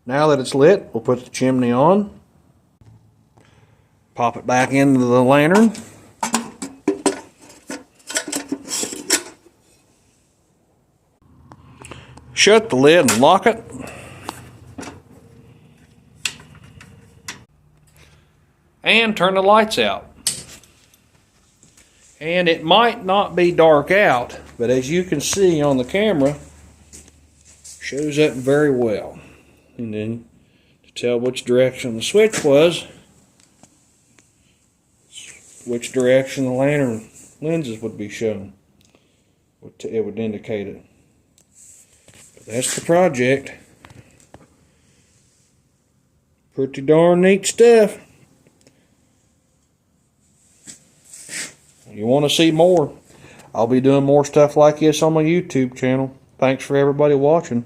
Now that it's lit, we'll put the chimney on. Pop it back into the lantern. Shut the lid and lock it. And turn the lights out. And it might not be dark out, but as you can see on the camera, shows up very well. And then to tell which direction the switch was, which direction the lantern lenses would be shown, it would indicate it. But that's the project. Pretty darn neat stuff. You want to see more, I'll be doing more stuff like this on my YouTube channel. Thanks for everybody watching.